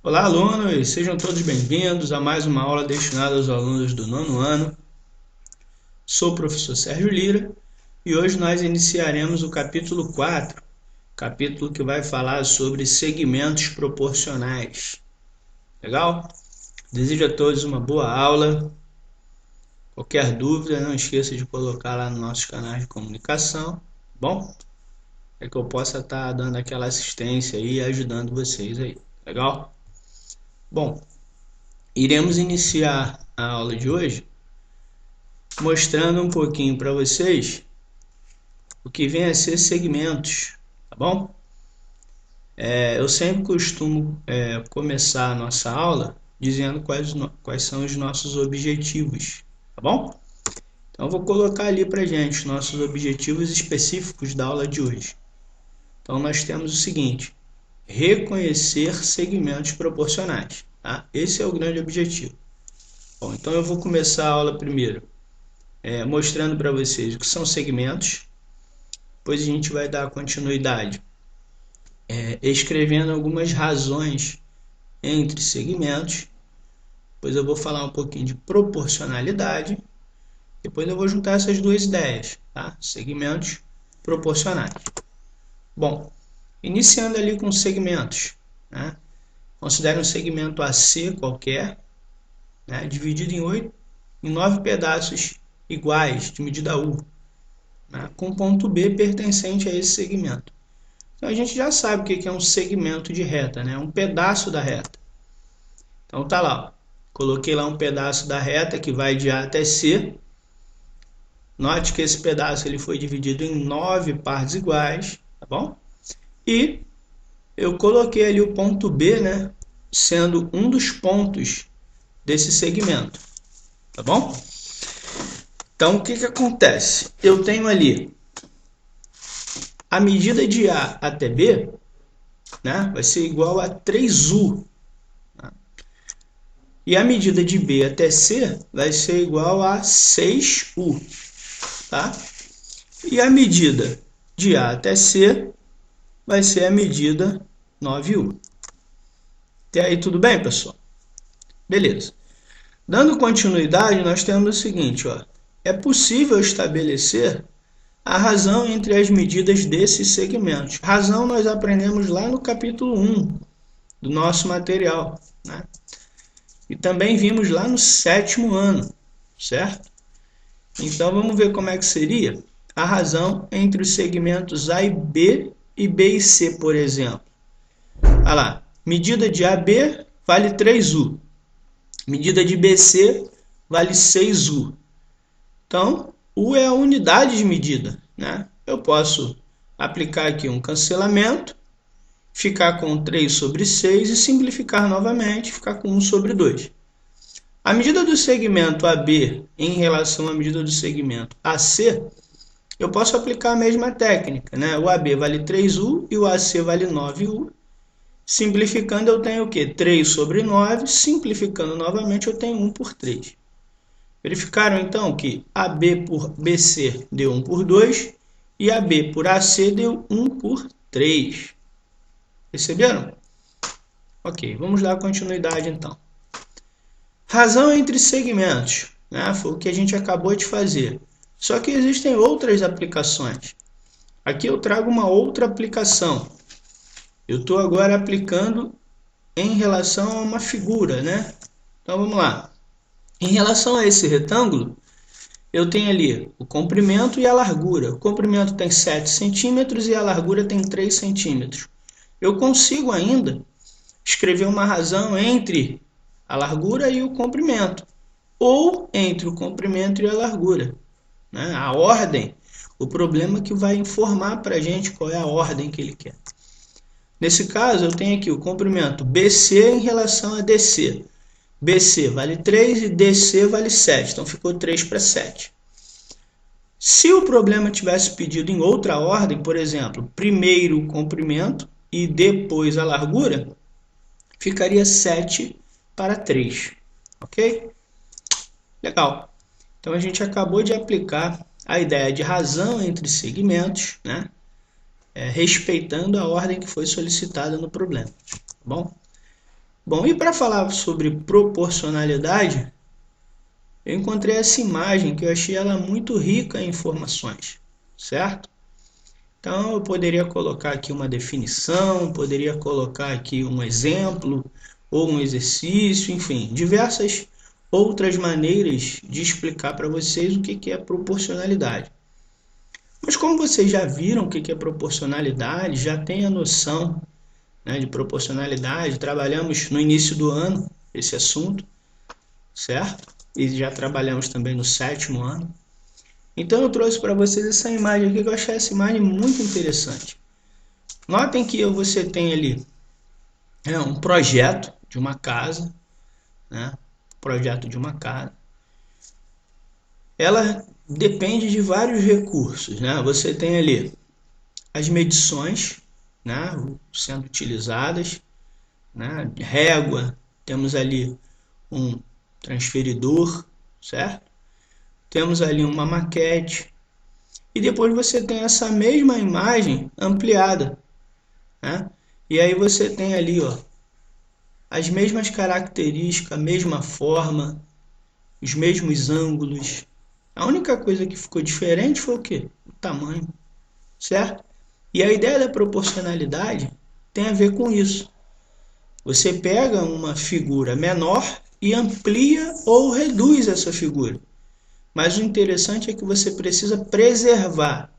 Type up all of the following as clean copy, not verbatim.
Olá, alunos! Sejam todos bem-vindos a mais uma aula destinada aos alunos do nono ano. Sou o professor Sérgio Lira e hoje nós iniciaremos o capítulo 4, capítulo que vai falar sobre segmentos proporcionais. Legal? Desejo a todos uma boa aula. Qualquer dúvida, não esqueça de colocar lá no nosso canal de comunicação, bom? É que eu possa estar dando aquela assistência aí e ajudando vocês aí, legal? Bom, iremos iniciar a aula de hoje mostrando um pouquinho para vocês o que vem a ser segmentos, tá bom? Eu sempre costumo começar a nossa aula dizendo quais são os nossos objetivos, tá bom? Então eu vou colocar ali para gente os nossos objetivos específicos da aula de hoje. Então nós temos o seguinte: reconhecer segmentos proporcionais, tá? Esse é o grande objetivo. Bom, então eu vou começar a aula primeiro mostrando para vocês o que são segmentos. Depois a gente vai dar continuidade escrevendo algumas razões entre segmentos. Depois eu vou falar um pouquinho de proporcionalidade. Depois eu vou juntar essas duas ideias, tá? Segmentos proporcionais. Bom, iniciando ali com segmentos, né? Considere um segmento AC qualquer, né? Dividido em 9 pedaços iguais, de medida U, né? Com ponto B pertencente a esse segmento. Então a gente já sabe o que é um segmento de reta, né? Um pedaço da reta. Então tá lá, ó. Coloquei lá um pedaço da reta que vai de A até C. Note que esse pedaço ele foi dividido em 9 partes iguais, tá bom? E eu coloquei ali o ponto B, né? Sendo um dos pontos desse segmento, tá bom? Então o que acontece? Eu tenho ali a medida de A até B, né? Vai ser igual a 3U. E a medida de B até C vai ser igual a 6U, tá? E a medida de A até C vai ser a medida 9U. Até aí tudo bem, pessoal? Beleza. Dando continuidade, nós temos o seguinte, ó. É possível estabelecer a razão entre as medidas desses segmentos. Razão nós aprendemos lá no capítulo 1 do nosso material, né? E também vimos lá no 7º ano, certo? Então vamos ver como é que seria a razão entre os segmentos A e B e C, por exemplo. Olha lá, medida de AB vale 3U, medida de BC vale 6U. Então, U é a unidade de medida, né? Eu posso aplicar aqui um cancelamento, ficar com 3 sobre 6 e simplificar novamente, ficar com 1 sobre 2. A medida do segmento AB em relação à medida do segmento AC, eu posso aplicar a mesma técnica, né? O AB vale 3U e o AC vale 9U. Simplificando, eu tenho o quê? 3 sobre 9. Simplificando novamente, eu tenho 1 por 3. Verificaram, então, que AB por BC deu 1 por 2 e AB por AC deu 1 por 3. Perceberam? Ok, vamos dar continuidade, então. Razão entre segmentos, né? Foi o que a gente acabou de fazer. Só que existem outras aplicações. Aqui eu trago uma outra aplicação. Eu estou agora aplicando em relação a uma figura, né? Então vamos lá. Em relação a esse retângulo, eu tenho ali o comprimento e a largura. O comprimento tem 7 centímetros e a largura tem 3 centímetros. Eu consigo ainda escrever uma razão entre a largura e o comprimento, ou entre o comprimento e a largura, né? A ordem, o problema que vai informar para a gente qual é a ordem que ele quer. Nesse caso, eu tenho aqui o comprimento BC em relação a DC. BC vale 3 e DC vale 7, então ficou 3 para 7. Se o problema tivesse pedido em outra ordem, por exemplo, primeiro o comprimento e depois a largura, ficaria 7 para 3, ok? Legal. Então a gente acabou de aplicar a ideia de razão entre segmentos, né? Respeitando a ordem que foi solicitada no problema, tá bom? Bom, e para falar sobre proporcionalidade, eu encontrei essa imagem que eu achei ela muito rica em informações, certo? Então eu poderia colocar aqui uma definição, poderia colocar aqui um exemplo ou um exercício, enfim, diversas outras maneiras de explicar para vocês o que é proporcionalidade. Mas como vocês já viram o que é proporcionalidade, já têm a noção, né, de proporcionalidade, trabalhamos no início do ano esse assunto, certo? E já trabalhamos também no 7º ano. Então eu trouxe para vocês essa imagem aqui, que eu achei essa imagem muito interessante. Notem que você tem ali um projeto de uma casa, né? Projeto de uma casa. Ela depende de vários recursos, né? Você tem ali as medições, né, sendo utilizadas, né? Régua, temos ali um transferidor, certo? Temos ali uma maquete, e depois você tem essa mesma imagem ampliada, né? E aí você tem ali, ó, as mesmas características, a mesma forma, os mesmos ângulos. A única coisa que ficou diferente foi o quê? O tamanho, certo? E a ideia da proporcionalidade tem a ver com isso. Você pega uma figura menor e amplia ou reduz essa figura. Mas o interessante é que você precisa preservar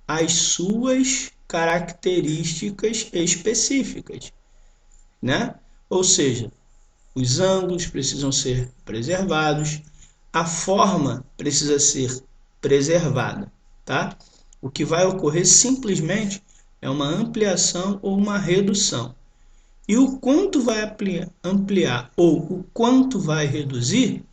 as suas características específicas, né? Ou seja, os ângulos precisam ser preservados, a forma precisa ser preservada, tá? O que vai ocorrer simplesmente é uma ampliação ou uma redução. E o quanto vai ampliar ou o quanto vai reduzir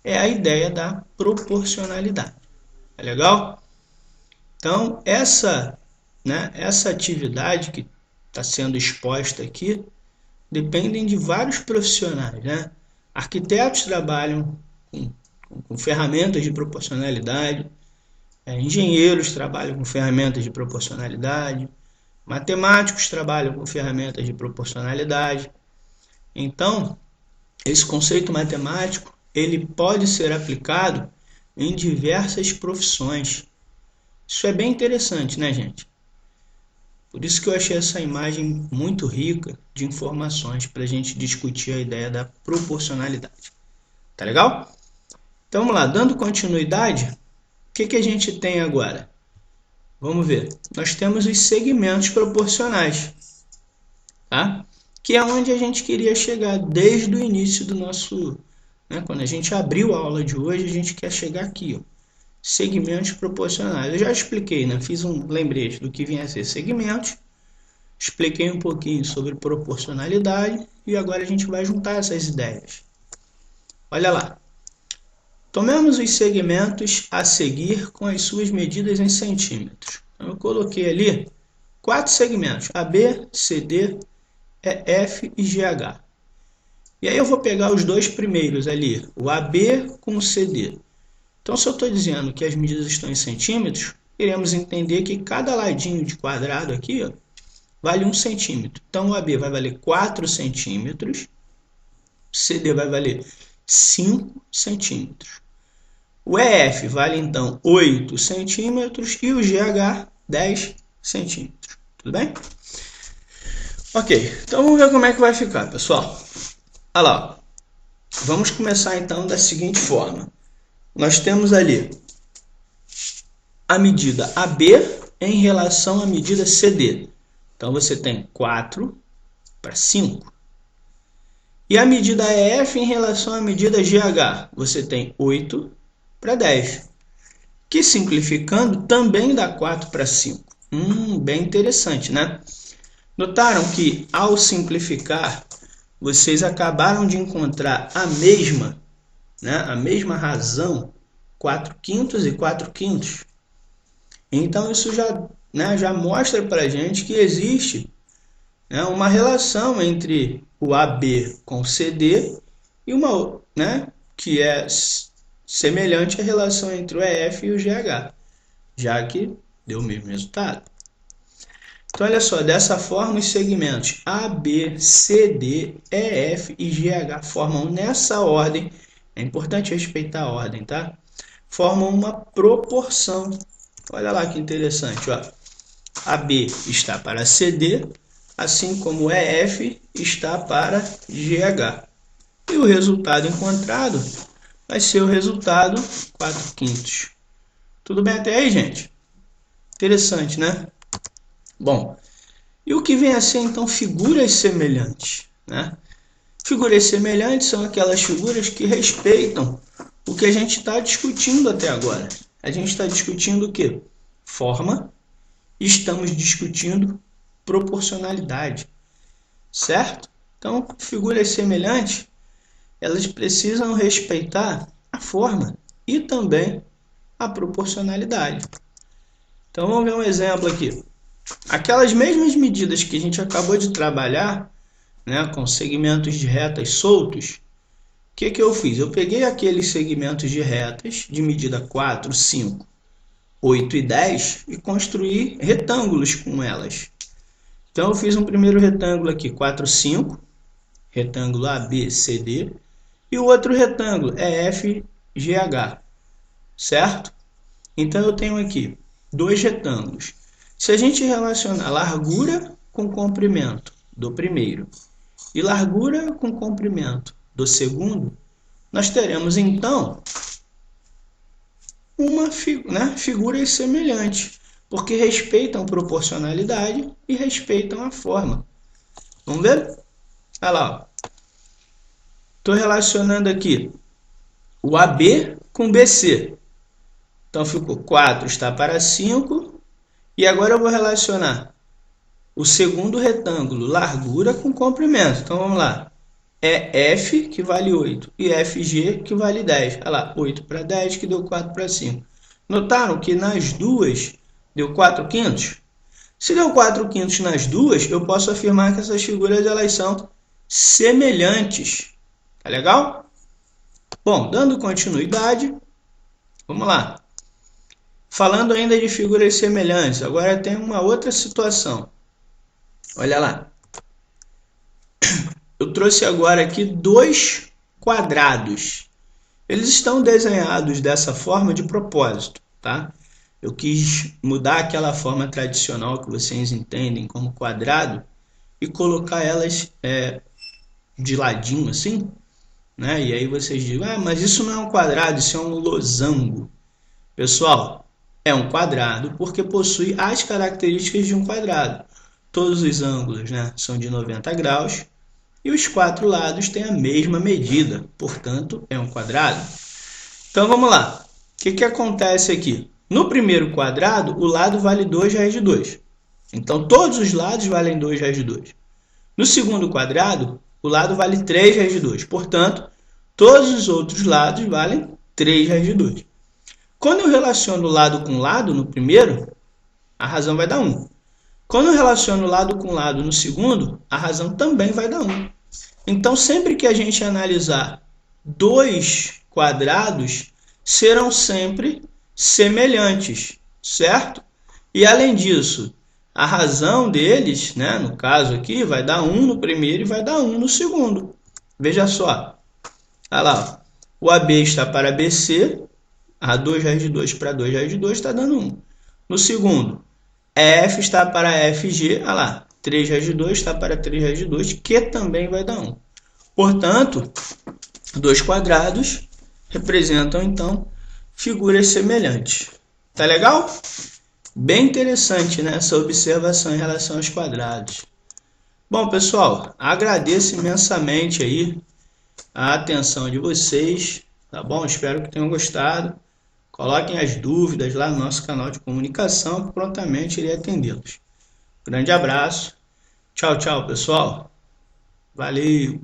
é a ideia da proporcionalidade. É legal? Então, essa atividade que está sendo exposta aqui dependem de vários profissionais, né? Arquitetos trabalham com ferramentas de proporcionalidade, engenheiros trabalham com ferramentas de proporcionalidade, matemáticos trabalham com ferramentas de proporcionalidade. Então, esse conceito matemático ele pode ser aplicado em diversas profissões. Isso é bem interessante, né, gente? Por isso que eu achei essa imagem muito rica de informações para a gente discutir a ideia da proporcionalidade. Tá legal? Então vamos lá, dando continuidade, o que a gente tem agora? Vamos ver. Nós temos os segmentos proporcionais, tá? Que é onde a gente queria chegar desde o início do nosso... Né, quando a gente abriu a aula de hoje, a gente quer chegar aqui, ó. Segmentos proporcionais. Eu já expliquei, né? Fiz um lembrete do que vinha a ser segmentos, expliquei um pouquinho sobre proporcionalidade e agora a gente vai juntar essas ideias. Olha lá. Tomemos os segmentos a seguir com as suas medidas em centímetros. Eu coloquei ali 4 segmentos, AB, CD, EF e GH. E aí eu vou pegar os dois primeiros ali, o AB com o CD. Então, se eu estou dizendo que as medidas estão em centímetros, iremos entender que cada ladinho de quadrado aqui, ó, vale 1 centímetro. Então, o AB vai valer 4 centímetros, o CD vai valer 5 centímetros. O EF vale, então, 8 centímetros e o GH, 10 centímetros. Tudo bem? Ok, então vamos ver como é que vai ficar, pessoal. Olha lá, ó. Vamos começar, então, da seguinte forma. Nós temos ali a medida AB em relação à medida CD. Então, você tem 4 para 5. E a medida EF em relação à medida GH. Você tem 8 para 10. Que, simplificando, também dá 4 para 5. Bem interessante, né? Notaram que, ao simplificar, vocês acabaram de encontrar a mesma, né, a mesma razão, 4/5 e 4/5. Então isso já, né, já mostra para a gente que existe, né, uma relação entre o AB com o CD e uma, né, que é semelhante à relação entre o EF e o GH, já que deu o mesmo resultado. Então, olha só, dessa forma, os segmentos A, B, C, D, E, F e GH formam nessa ordem, é importante respeitar a ordem, tá? Formam uma proporção. Olha lá que interessante, ó. AB está para CD, assim como EF está para GH. E o resultado encontrado vai ser o resultado 4/5. Tudo bem até aí, gente? Interessante, né? Bom, e o que vem a ser então figuras semelhantes, né? Figuras semelhantes são aquelas figuras que respeitam o que a gente está discutindo até agora. A gente está discutindo o quê? Forma. Estamos discutindo proporcionalidade, certo? Então, figuras semelhantes, elas precisam respeitar a forma e também a proporcionalidade. Então, vamos ver um exemplo aqui. Aquelas mesmas medidas que a gente acabou de trabalhar, né, com segmentos de retas soltos, o que eu fiz? Eu peguei aqueles segmentos de retas de medida 4, 5, 8 e 10 e construí retângulos com elas. Então, eu fiz um primeiro retângulo aqui, 4, 5, retângulo ABCD, e o outro retângulo é FGH, certo? Então, eu tenho aqui dois retângulos. Se a gente relacionar largura com comprimento do primeiro e largura com comprimento do segundo, nós teremos, então, figuras semelhantes, porque respeitam proporcionalidade e respeitam a forma. Vamos ver? Olha lá. Estou relacionando aqui o AB com BC. Então, ficou 4 está para 5. E agora eu vou relacionar o segundo retângulo, largura com comprimento. Então, vamos lá. É F, que vale 8, e FG, que vale 10. Olha lá, 8 para 10, que deu 4 para 5. Notaram que nas duas deu 4/5? Se deu 4/5 nas duas, eu posso afirmar que essas figuras elas são semelhantes. Tá legal? Bom, dando continuidade, vamos lá. Falando ainda de figuras semelhantes, agora tem uma outra situação. Olha lá. Eu trouxe agora aqui dois quadrados. Eles estão desenhados dessa forma de propósito, tá? Eu quis mudar aquela forma tradicional que vocês entendem como quadrado e colocar elas de ladinho assim, né? E aí vocês dizem, mas isso não é um quadrado, isso é um losango. Pessoal, é um quadrado porque possui as características de um quadrado. Todos os ângulos, né, são de 90 graus e os quatro lados têm a mesma medida, portanto, é um quadrado. Então, vamos lá. O que acontece aqui? No primeiro quadrado, o lado vale 2 raiz de 2. Então, todos os lados valem 2 raiz de 2. No segundo quadrado, o lado vale 3 raiz de 2. Portanto, todos os outros lados valem 3 raiz de 2. Quando eu relaciono lado com lado no primeiro, a razão vai dar 1. Quando eu relaciono lado com lado no segundo, a razão também vai dar 1. Então, sempre que a gente analisar dois quadrados, serão sempre semelhantes, certo? E além disso, a razão deles, né, no caso aqui, vai dar 1 no primeiro e vai dar 1 no segundo. Veja só. Olha lá. O AB está para BC. A 2 raiz de 2 para 2 raiz de 2 está dando 1. No segundo, F está para FG. Olha lá. 3 raiz de 2 está para 3 raiz de 2, que também vai dar 1. Portanto, dois quadrados representam, então, figuras semelhantes. Tá legal? Bem interessante, né, essa observação em relação aos quadrados. Bom, pessoal, agradeço imensamente aí a atenção de vocês, tá bom? Espero que tenham gostado. Coloquem as dúvidas lá no nosso canal de comunicação, que prontamente irei atendê-los. Grande abraço. Tchau, tchau, pessoal. Valeu!